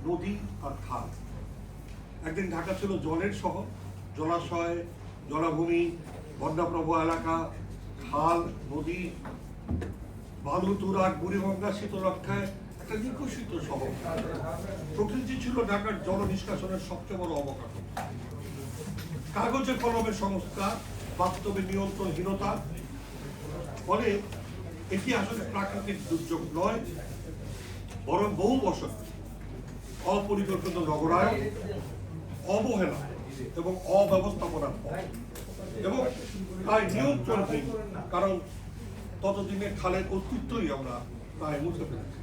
নদী আর খাল। একদিন ঢাকা ছিল জলের শহর, জলাশয়, জলাভূমি, বন্যাপ্রবহ এলাকা, খাল, নদী, বালু তুরাগ, বুড়িগঙ্গা, শীতলক্ষায় একটা নিকশিত শহর। প্রকৃতি ছিল ঢাকার জল নিষ্কাশনের সবচেয়ে বড় অবকাঠামো। কাগজে কলমের সংস্কার, বাস্তবে নিয়ন্ত্রণহীনতা, ফলে এটি আসলে প্রাকৃতিক দুর্যোগ নয়, বরং বহু বছর অপরিকল্পিত নগরায়ন, অবহেলা এবং অব্যবস্থাপনার ফল, এবং তাই নিয়ন্ত্রণহীন, কারণ ততদিনে খালের অস্তিত্বই আমরা প্রায় মুছে ফেলেছি।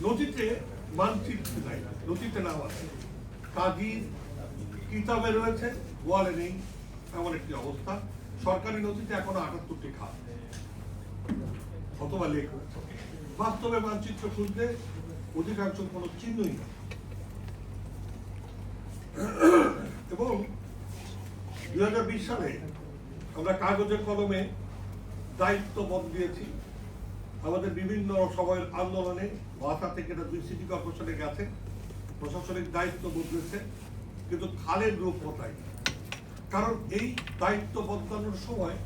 নদীতে মানচিত্র নাই, নদীতে নাম আছে, কাজী কিতাবে রয়েছে, গোয়ালে নেই, এমন একটি অবস্থা। সরকারি নদীতে এখনো ৭৮টি খাল অথবা লেক রয়েছে। বাস্তবে মানচিত্র খুঁজতে অধিকাংশ কোনো চিহ্নই না। এবং ২০২০ সালে আমরা কাগজের কলমে দায়িত্ববোধ দিয়েছি। আমাদের বিভিন্ন সময়ের আন্দোলনে ভাষা থেকে এটা ২ সিটি কর্পোরেশনে গেছে, প্রশাসনিক দায়িত্ব বদলেছে, কিন্তু খালের রূপ কোথায়? কারণ এই দায়িত্ব বদলানোর সময়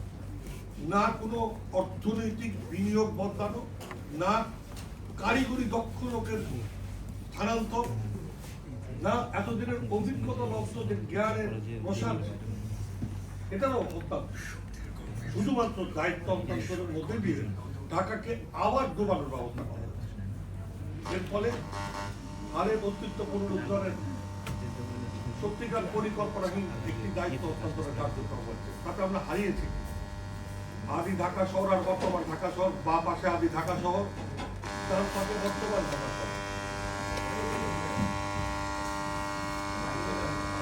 না কোনো অর্থনৈতিক বিনিয়োগ বদলানো, না কারিগরি দক্ষ লোকের স্থানান্তর, না এতদিনের অভিজ্ঞতা লব্ধ যে জ্ঞানের প্রসার, এটারও অত্যন্ত শুধুমাত্র দায়িত্ব হস্তান্তরের মধ্যে দিয়ে ঢাকাকে আবার ডোবানোর ব্যবস্থা করা হচ্ছে। এর ফলে খালের অস্তিত্ব পুনরুদ্ধারের সত্যিকার পরিকল্পনাহীন একটি দায়িত্ব হস্তান্তরের কার্যক্রম হচ্ছে। তাতে আমরা হারিয়েছি আদি ঢাকা শহর আর বর্তমান ঢাকা শহর, বা পাশে আদি ঢাকা শহর, তার পাশে বর্তমান ঢাকা